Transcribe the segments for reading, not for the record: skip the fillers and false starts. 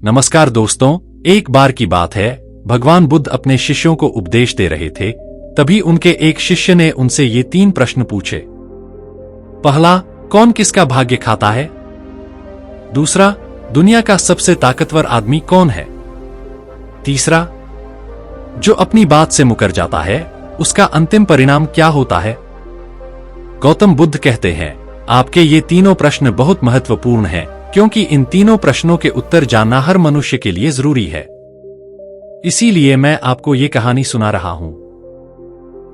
नमस्कार दोस्तों, एक बार की बात है, भगवान बुद्ध अपने शिष्यों को उपदेश दे रहे थे। तभी उनके एक शिष्य ने उनसे ये 3 प्रश्न पूछे। पहला, कौन किसका भाग्य खाता है? दूसरा, दुनिया का सबसे ताकतवर आदमी कौन है? तीसरा, जो अपनी बात से मुकर जाता है उसका अंतिम परिणाम क्या होता है? गौतम बुद्ध कहते हैं, आपके ये तीनों प्रश्न बहुत महत्वपूर्ण हैं, क्योंकि इन तीनों प्रश्नों के उत्तर जानना हर मनुष्य के लिए जरूरी है। इसीलिए मैं आपको ये कहानी सुना रहा हूं।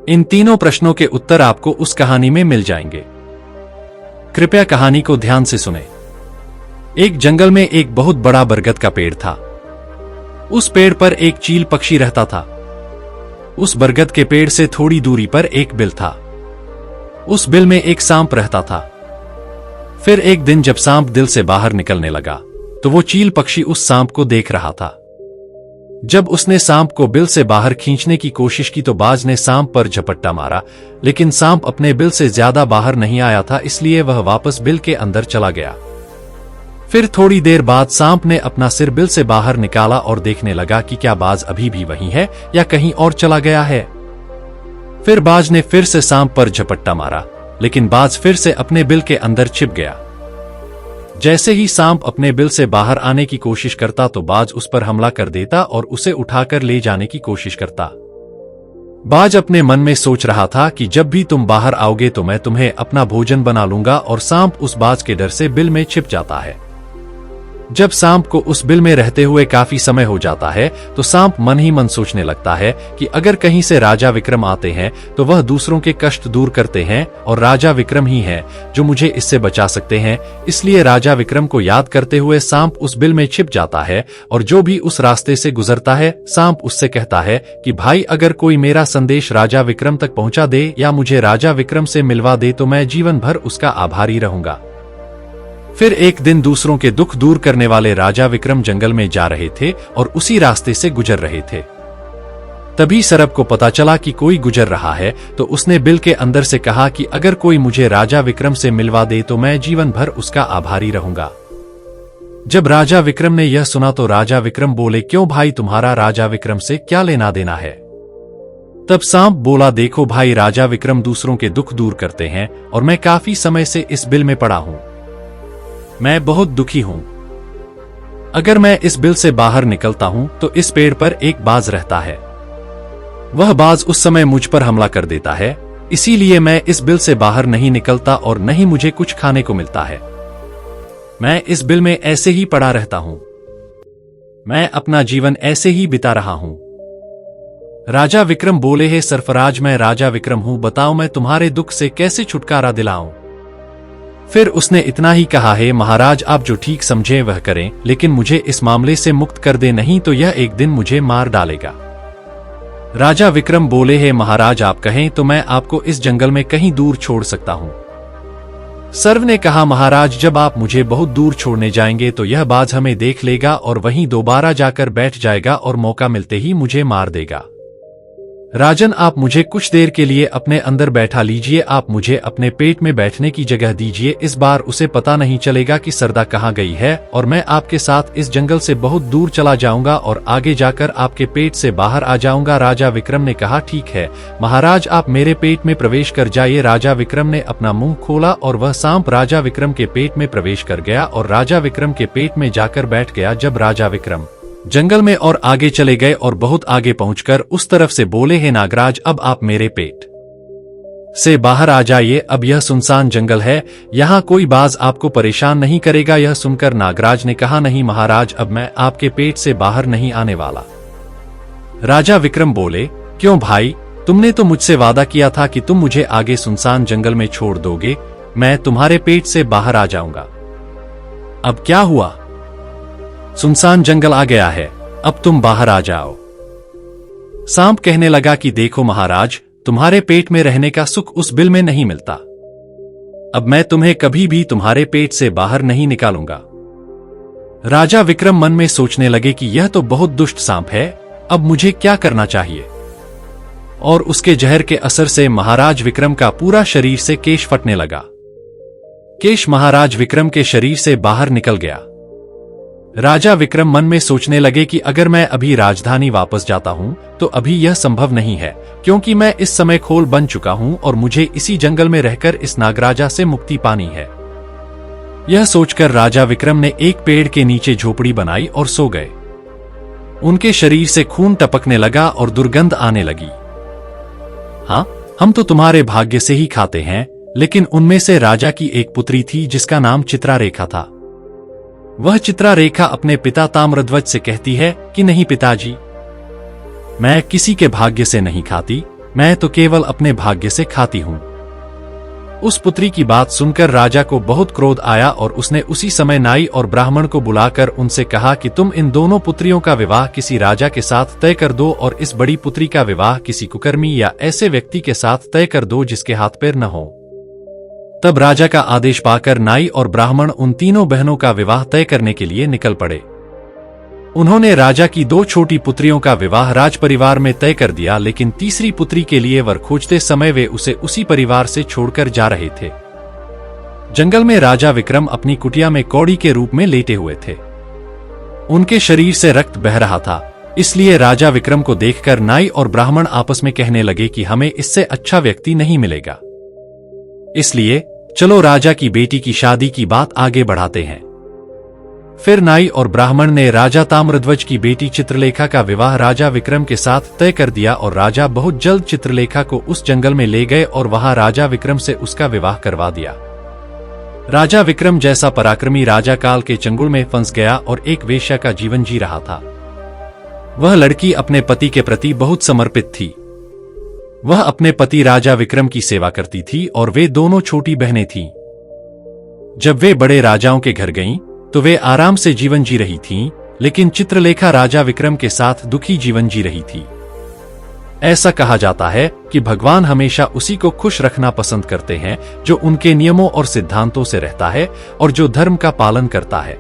इन तीनों प्रश्नों के उत्तर आपको उस कहानी में मिल जाएंगे। कृपया कहानी को ध्यान से सुने। एक जंगल में एक बहुत बड़ा बरगद का पेड़ था। उस पेड़ पर एक चील पक्षी रहता था। उस बरगद के पेड़ से थोड़ी दूरी पर एक बिल था। उस बिल में एक सांप रहता था। फिर एक दिन जब सांप दिल से बाहर निकलने लगा, तो वो चील पक्षी उस सांप को देख रहा था। जब उसने सांप को बिल से बाहर खींचने की कोशिश की तो बाज ने सांप पर झपट्टा मारा, लेकिन सांप अपने बिल से ज्यादा बाहर नहीं आया था, इसलिए वह वापस बिल के अंदर चला गया। फिर थोड़ी देर बाद सांप ने अपना सिर बिल से बाहर निकाला और देखने लगा कि क्या बाज अभी भी वहीं है या कहीं और चला गया है। फिर बाज ने फिर से सांप पर झपट्टा मारा, लेकिन बाज फिर से अपने बिल के अंदर छिप गया। जैसे ही सांप अपने बिल से बाहर आने की कोशिश करता तो बाज उस पर हमला कर देता और उसे उठाकर ले जाने की कोशिश करता। बाज अपने मन में सोच रहा था कि जब भी तुम बाहर आओगे तो मैं तुम्हें अपना भोजन बना लूंगा, और सांप उस बाज के डर से बिल में छिप जाता है। जब सांप को उस बिल में रहते हुए काफी समय हो जाता है तो सांप मन ही मन सोचने लगता है कि अगर कहीं से राजा विक्रम आते हैं तो वह दूसरों के कष्ट दूर करते हैं और राजा विक्रम ही है जो मुझे इससे बचा सकते हैं। इसलिए राजा विक्रम को याद करते हुए सांप उस बिल में छिप जाता है, और जो भी उस रास्ते से गुजरता है सांप उससे कहता है कि भाई, अगर कोई मेरा संदेश राजा विक्रम तक पहुंचा दे या मुझे राजा विक्रम से मिलवा दे तो मैं जीवन भर उसका आभारी रहूंगा। फिर एक दिन दूसरों के दुख दूर करने वाले राजा विक्रम जंगल में जा रहे थे और उसी रास्ते से गुजर रहे थे। तभी सरप को पता चला कि कोई गुजर रहा है, तो उसने बिल के अंदर से कहा कि अगर कोई मुझे राजा विक्रम से मिलवा दे तो मैं जीवन भर उसका आभारी रहूंगा। जब राजा विक्रम ने यह सुना तो राजा विक्रम बोले, क्यों भाई, तुम्हारा राजा विक्रम से क्या लेना देना है? तब सांप बोला, देखो भाई, राजा विक्रम दूसरों के दुख दूर करते हैं और मैं काफी समय से इस बिल में पड़ा हूं। मैं बहुत दुखी हूं। अगर मैं इस बिल से बाहर निकलता हूं तो इस पेड़ पर एक बाज रहता है। वह बाज उस समय मुझ पर हमला कर देता है, इसीलिए मैं इस बिल से बाहर नहीं निकलता और न ही मुझे कुछ खाने को मिलता है। मैं इस बिल में ऐसे ही पड़ा रहता हूं। मैं अपना जीवन ऐसे ही बिता रहा हूं। राजा विक्रम बोले, हे सरफराज, मैं राजा विक्रम हूं, बताओ मैं तुम्हारे दुख से कैसे छुटकारा दिलाऊं? फिर उसने इतना ही कहा, है महाराज, आप जो ठीक समझे वह करें, लेकिन मुझे इस मामले से मुक्त कर दे, नहीं तो यह एक दिन मुझे मार डालेगा। राजा विक्रम बोले, हे महाराज, आप कहें तो मैं आपको इस जंगल में कहीं दूर छोड़ सकता हूं। सर्व ने कहा, महाराज, जब आप मुझे बहुत दूर छोड़ने जाएंगे तो यह बाज हमें देख लेगा और वहीं दोबारा जाकर बैठ जाएगा और मौका मिलते ही मुझे मार देगा। राजन, आप मुझे कुछ देर के लिए अपने अंदर बैठा लीजिए, आप मुझे अपने पेट में बैठने की जगह दीजिए। इस बार उसे पता नहीं चलेगा कि सरदा कहाँ गई है, और मैं आपके साथ इस जंगल से बहुत दूर चला जाऊंगा और आगे जाकर आपके पेट से बाहर आ जाऊंगा। राजा विक्रम ने कहा, ठीक है महाराज, आप मेरे पेट में प्रवेश कर जाइए। राजा विक्रम ने अपना मुंह खोला और वह सांप राजा विक्रम के पेट में प्रवेश कर गया और राजा विक्रम के पेट में जाकर बैठ गया। जब राजा विक्रम जंगल में और आगे चले गए और बहुत आगे पहुंचकर उस तरफ से बोले, हे नागराज, अब आप मेरे पेट से बाहर आ जाइए। अब यह सुनसान जंगल है, यहाँ कोई बाज आपको परेशान नहीं करेगा। यह सुनकर नागराज ने कहा, नहीं महाराज, अब मैं आपके पेट से बाहर नहीं आने वाला। राजा विक्रम बोले, क्यों भाई, तुमने तो मुझसे वादा किया था कि तुम मुझे आगे सुनसान जंगल में छोड़ दोगे, मैं तुम्हारे पेट से बाहर आ जाऊंगा। अब क्या हुआ? सुनसान जंगल आ गया है, अब तुम बाहर आ जाओ। सांप कहने लगा कि देखो महाराज, तुम्हारे पेट में रहने का सुख उस बिल में नहीं मिलता। अब मैं तुम्हें कभी भी तुम्हारे पेट से बाहर नहीं निकालूंगा। राजा विक्रम मन में सोचने लगे कि यह तो बहुत दुष्ट सांप है, अब मुझे क्या करना चाहिए? और उसके जहर के असर से महाराज विक्रम का पूरा शरीर से केश फटने लगा। केश महाराज विक्रम के शरीर से बाहर निकल गया। राजा विक्रम मन में सोचने लगे कि अगर मैं अभी राजधानी वापस जाता हूं तो अभी यह संभव नहीं है, क्योंकि मैं इस समय खोल बन चुका हूं और मुझे इसी जंगल में रहकर इस नागराजा से मुक्ति पानी है। यह सोचकर राजा विक्रम ने एक पेड़ के नीचे झोपड़ी बनाई और सो गए। उनके शरीर से खून टपकने लगा और दुर्गंध आने लगी। हाँ, हम तो तुम्हारे भाग्य से ही खाते हैं, लेकिन उनमें से राजा की एक पुत्री थी जिसका नाम चित्रारेखा था। वह चित्रारेखा अपने पिता ताम्रध्वज से कहती है कि नहीं पिताजी, मैं किसी के भाग्य से नहीं खाती, मैं तो केवल अपने भाग्य से खाती हूं। उस पुत्री की बात सुनकर राजा को बहुत क्रोध आया और उसने उसी समय नाई और ब्राह्मण को बुलाकर उनसे कहा कि तुम इन दोनों पुत्रियों का विवाह किसी राजा के साथ तय कर दो और इस बड़ी पुत्री का विवाह किसी कुकर्मी या ऐसे व्यक्ति के साथ तय कर दो जिसके हाथ पैर न हो। तब राजा का आदेश पाकर नाई और ब्राह्मण उन तीनों बहनों का विवाह तय करने के लिए निकल पड़े। उन्होंने राजा की दो छोटी पुत्रियों का विवाह राज परिवार में तय कर दिया, लेकिन तीसरी पुत्री के लिए वर खोजते समय वे उसे उसी परिवार से छोड़कर जा रहे थे। जंगल में राजा विक्रम अपनी कुटिया में कौड़ी के रूप में लेटे हुए थे। उनके शरीर से रक्त बह रहा था, इसलिए राजा विक्रम को देखकर नाई और ब्राह्मण आपस में कहने लगे कि हमें इससे अच्छा व्यक्ति नहीं मिलेगा, इसलिए चलो राजा की बेटी की शादी की बात आगे बढ़ाते हैं। फिर नाई और ब्राह्मण ने राजा ताम्रध्वज की बेटी चित्रलेखा का विवाह राजा विक्रम के साथ तय कर दिया और राजा बहुत जल्द चित्रलेखा को उस जंगल में ले गए और वहां राजा विक्रम से उसका विवाह करवा दिया। राजा विक्रम जैसा पराक्रमी राजा काल के चंगुल में फंस गया और एक वेश्या का जीवन जी रहा था। वह लड़की अपने पति के प्रति बहुत समर्पित थी। वह अपने पति राजा विक्रम की सेवा करती थी और वे दोनों छोटी बहनें थीं। जब वे बड़े राजाओं के घर गईं, तो वे आराम से जीवन जी रही थीं, लेकिन चित्रलेखा राजा विक्रम के साथ दुखी जीवन जी रही थी। ऐसा कहा जाता है कि भगवान हमेशा उसी को खुश रखना पसंद करते हैं जो उनके नियमों और सिद्धांतों से रहता है और जो धर्म का पालन करता है।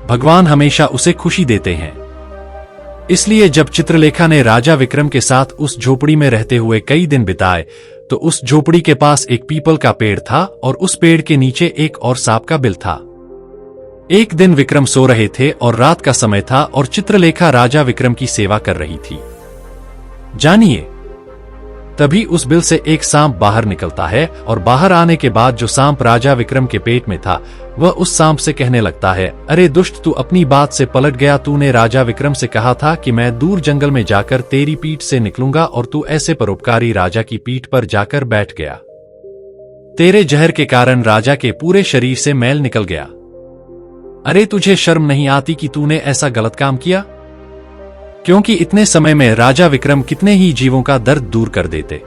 भगवान हमेशा उसे खुशी देते हैं। इसलिए जब चित्रलेखा ने राजा विक्रम के साथ उस झोपड़ी में रहते हुए कई दिन बिताए, तो उस झोपड़ी के पास एक पीपल का पेड़ था और उस पेड़ के नीचे एक और सांप का बिल था। एक दिन विक्रम सो रहे थे और रात का समय था और चित्रलेखा राजा विक्रम की सेवा कर रही थी। जानिए, तभी उस बिल से एक सांप बाहर निकलता है और बाहर आने के बाद जो सांप राजा विक्रम के पेट में था, वह उस सांप से कहने लगता है, अरे दुष्ट, तू अपनी बात से पलट गया। तूने राजा विक्रम से कहा था कि मैं दूर जंगल में जाकर तेरी पीठ से निकलूंगा और तू ऐसे परोपकारी राजा की पीठ पर जाकर बैठ गया। तेरे जहर के कारण राजा के पूरे शरीर से मैल निकल गया। अरे तुझे शर्म नहीं आती कि तूने ऐसा गलत काम किया? क्योंकि इतने समय में राजा विक्रम कितने ही जीवों का दर्द दूर कर देते।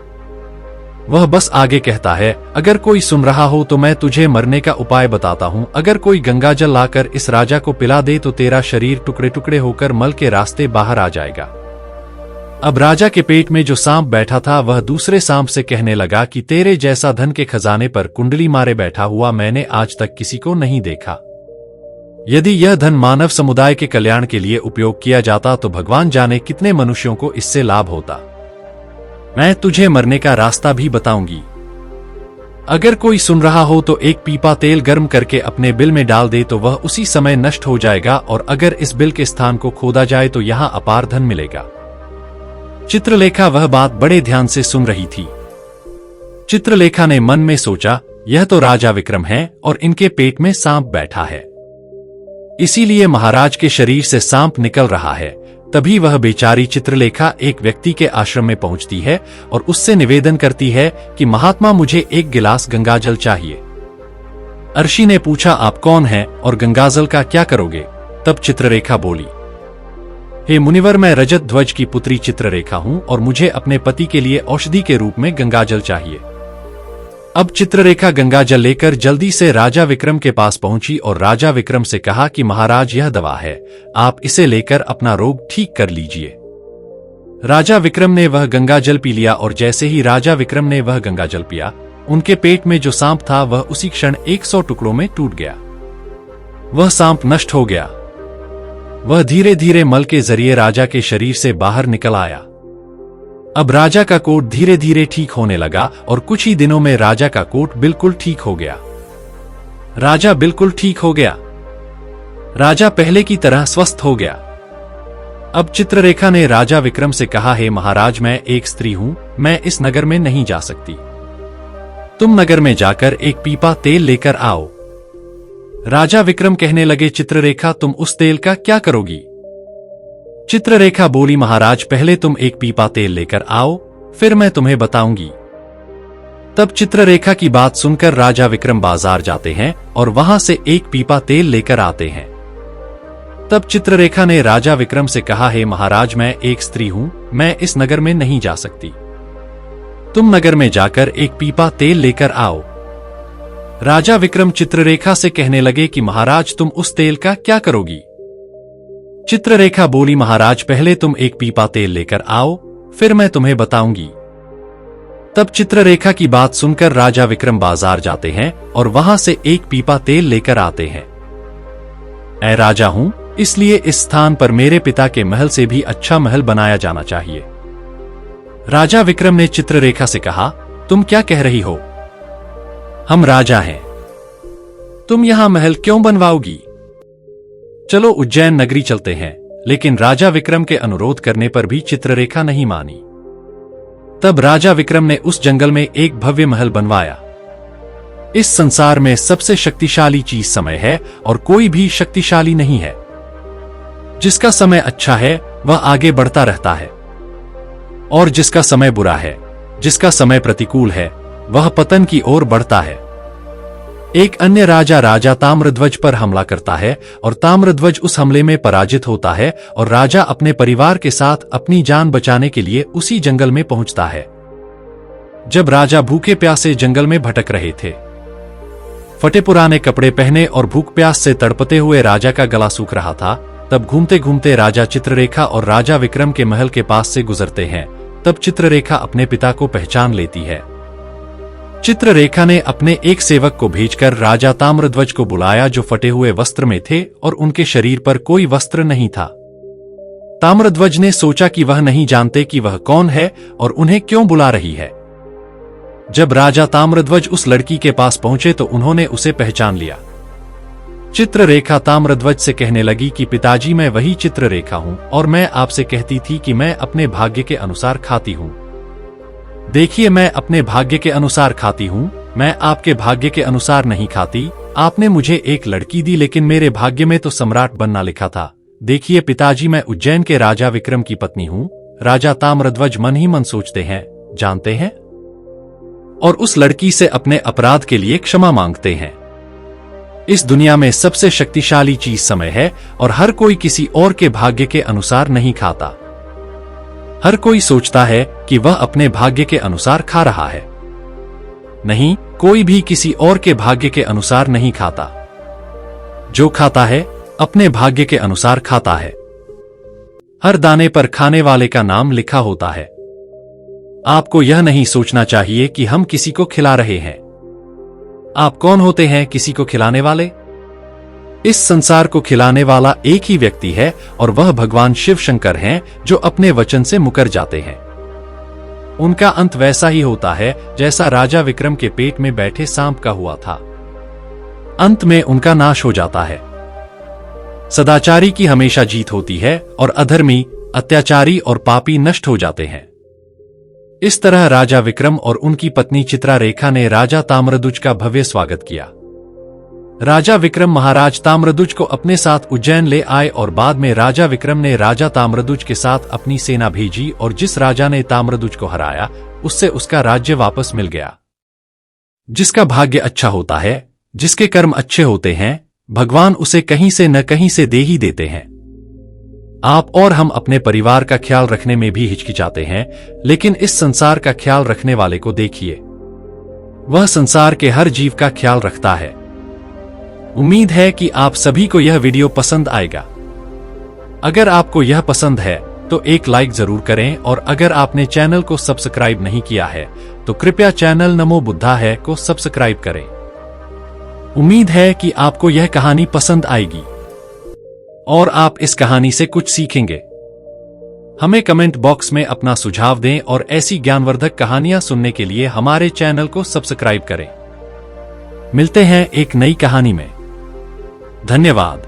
वह बस आगे कहता है, अगर कोई सुन रहा हो तो मैं तुझे मरने का उपाय बताता हूं। अगर कोई गंगाजल लाकर इस राजा को पिला दे तो तेरा शरीर टुकड़े टुकड़े होकर मल के रास्ते बाहर आ जाएगा। अब राजा के पेट में जो सांप बैठा था वह दूसरे सांप से कहने लगा कि तेरे जैसा धन के खजाने पर कुंडली मारे बैठा हुआ मैंने आज तक किसी को नहीं देखा। यदि यह धन मानव समुदाय के कल्याण के लिए उपयोग किया जाता तो भगवान जाने कितने मनुष्यों को इससे लाभ होता। मैं तुझे मरने का रास्ता भी बताऊंगी। अगर कोई सुन रहा हो तो एक पीपा तेल गर्म करके अपने बिल में डाल दे तो वह उसी समय नष्ट हो जाएगा, और अगर इस बिल के स्थान को खोदा जाए तो यहां अपार धन मिलेगा। चित्रलेखा वह बात बड़े ध्यान से सुन रही थी। चित्रलेखा ने मन में सोचा, यह तो राजा विक्रम है और इनके पेट में सांप बैठा है, इसीलिए महाराज के शरीर से सांप निकल रहा है। तभी वह बेचारी चित्रलेखा एक व्यक्ति के आश्रम में पहुंचती है और उससे निवेदन करती है कि महात्मा, मुझे एक गिलास गंगाजल चाहिए। अर्षि ने पूछा, आप कौन हैं और गंगाजल का क्या करोगे? तब चित्ररेखा बोली, हे मुनिवर, मैं रजत ध्वज की पुत्री चित्ररेखा हूं और मुझे अपने पति के लिए औषधि के रूप में गंगाजल चाहिए। अब चित्ररेखा गंगाजल लेकर जल्दी से राजा विक्रम के पास पहुंची और राजा विक्रम से कहा कि महाराज, यह दवा है, आप इसे लेकर अपना रोग ठीक कर लीजिए। राजा विक्रम ने वह गंगाजल पी लिया और जैसे ही राजा विक्रम ने वह गंगाजल पिया, उनके पेट में जो सांप था वह उसी क्षण 100 टुकड़ों में टूट गया। वह सांप नष्ट हो गया। वह धीरे धीरे मल के जरिए राजा के शरीर से बाहर निकल आया। अब राजा का कोट धीरे धीरे ठीक होने लगा और कुछ ही दिनों में राजा का कोट बिल्कुल ठीक हो गया। राजा बिल्कुल ठीक हो गया। राजा पहले की तरह स्वस्थ हो गया। अब चित्ररेखा ने राजा विक्रम से कहा, हे महाराज, मैं एक स्त्री हूं, मैं इस नगर में नहीं जा सकती। तुम नगर में जाकर एक पीपा तेल लेकर आओ। राजा विक्रम कहने लगे, चित्ररेखा, तुम उस तेल का क्या करोगी? चित्ररेखा बोली, महाराज, पहले तुम एक पीपा तेल लेकर आओ, फिर मैं तुम्हें बताऊंगी। तब चित्ररेखा की बात सुनकर राजा विक्रम बाजार जाते हैं और वहां से एक पीपा तेल लेकर आते हैं। तब चित्ररेखा ने राजा विक्रम से कहा, हे महाराज, मैं एक स्त्री हूं, मैं इस नगर में नहीं जा सकती। तुम नगर में जाकर एक पीपा तेल लेकर आओ। राजा विक्रम चित्ररेखा से कहने लगे कि महाराज, तुम उस तेल का क्या करोगी? चित्ररेखा बोली, महाराज, पहले तुम एक पीपा तेल लेकर आओ, फिर मैं तुम्हें बताऊंगी। तब चित्ररेखा की बात सुनकर राजा विक्रम बाजार जाते हैं और वहां से एक पीपा तेल लेकर आते हैं। मैं राजा हूं, इसलिए इस स्थान पर मेरे पिता के महल से भी अच्छा महल बनाया जाना चाहिए। राजा विक्रम ने चित्ररेखा से कहा, तुम क्या कह रही हो? हम राजा हैं, तुम यहां महल क्यों बनवाओगी? चलो उज्जैन नगरी चलते हैं। लेकिन राजा विक्रम के अनुरोध करने पर भी चित्ररेखा नहीं मानी। तब राजा विक्रम ने उस जंगल में एक भव्य महल बनवाया। इस संसार में सबसे शक्तिशाली चीज समय है और कोई भी शक्तिशाली नहीं है। जिसका समय अच्छा है वह आगे बढ़ता रहता है और जिसका समय बुरा है, जिसका समय प्रतिकूल है, वह पतन की ओर बढ़ता है। एक अन्य राजा ताम्रध्वज पर हमला करता है और ताम्रध्वज उस हमले में पराजित होता है और राजा अपने परिवार के साथ अपनी जान बचाने के लिए उसी जंगल में पहुंचता है। जब राजा भूखे प्यासे जंगल में भटक रहे थे, फटे पुराने कपड़े पहने और भूख प्यास से तड़पते हुए राजा का गला सूख रहा था, तब घूमते घूमते राजा चित्ररेखा और राजा विक्रम के महल के पास से गुजरते हैं। तब चित्ररेखा अपने पिता को पहचान लेती है। चित्ररेखा ने अपने एक सेवक को भेजकर राजा ताम्रध्वज को बुलाया, जो फटे हुए वस्त्र में थे और उनके शरीर पर कोई वस्त्र नहीं था। ताम्रध्वज ने सोचा कि वह नहीं जानते कि वह कौन है और उन्हें क्यों बुला रही है। जब राजा ताम्रध्वज उस लड़की के पास पहुंचे तो उन्होंने उसे पहचान लिया। चित्ररेखा ताम्रध्वज से कहने लगी कि पिताजी, मैं वही चित्ररेखा हूं और मैं आपसे कहती थी कि मैं अपने भाग्य के अनुसार खाती हूं। देखिए, मैं अपने भाग्य के अनुसार खाती हूं, मैं आपके भाग्य के अनुसार नहीं खाती। आपने मुझे एक लड़की दी, लेकिन मेरे भाग्य में तो सम्राट बनना लिखा था। देखिए पिताजी, मैं उज्जैन के राजा विक्रम की पत्नी हूं। राजा ताम्रध्वज मन ही मन सोचते हैं, जानते हैं, और उस लड़की से अपने अपराध के लिए क्षमा मांगते हैं। इस दुनिया में सबसे शक्तिशाली चीज समय है और हर कोई किसी और के भाग्य के अनुसार नहीं खाता। हर कोई सोचता है कि वह अपने भाग्य के अनुसार खा रहा है। नहीं, कोई भी किसी और के भाग्य के अनुसार नहीं खाता। जो खाता है अपने भाग्य के अनुसार खाता है। हर दाने पर खाने वाले का नाम लिखा होता है। आपको यह नहीं सोचना चाहिए कि हम किसी को खिला रहे हैं। आप कौन होते हैं किसी को खिलाने वाले? इस संसार को खिलाने वाला एक ही व्यक्ति है और वह भगवान शिव शंकर हैं, जो अपने वचन से मुकर जाते हैं। उनका अंत वैसा ही होता है जैसा राजा विक्रम के पेट में बैठे सांप का हुआ था। अंत में उनका नाश हो जाता है। सदाचारी की हमेशा जीत होती है और अधर्मी, अत्याचारी और पापी नष्ट हो जाते हैं। इस तरह राजा विक्रम और उनकी पत्नी चित्ररेखा ने राजा ताम्रध्वज का भव्य स्वागत किया। राजा विक्रम महाराज ताम्रध्वज को अपने साथ उज्जैन ले आए और बाद में राजा विक्रम ने राजा ताम्रध्वज के साथ अपनी सेना भेजी और जिस राजा ने ताम्रध्वज को हराया उससे उसका राज्य वापस मिल गया। जिसका भाग्य अच्छा होता है, जिसके कर्म अच्छे होते हैं, भगवान उसे कहीं से न कहीं से दे ही देते हैं। आप और हम अपने परिवार का ख्याल रखने में भी हिचकिचाते हैं, लेकिन इस संसार का ख्याल रखने वाले को देखिए, वह संसार के हर जीव का ख्याल रखता है। उम्मीद है कि आप सभी को यह वीडियो पसंद आएगा। अगर आपको यह पसंद है तो एक लाइक जरूर करें और अगर आपने चैनल को सब्सक्राइब नहीं किया है तो कृपया चैनल नमो बुद्धा है को सब्सक्राइब करें। उम्मीद है कि आपको यह कहानी पसंद आएगी और आप इस कहानी से कुछ सीखेंगे। हमें कमेंट बॉक्स में अपना सुझाव दें और ऐसी ज्ञानवर्धक कहानियां सुनने के लिए हमारे चैनल को सब्सक्राइब करें। मिलते हैं एक नई कहानी में। धन्यवाद।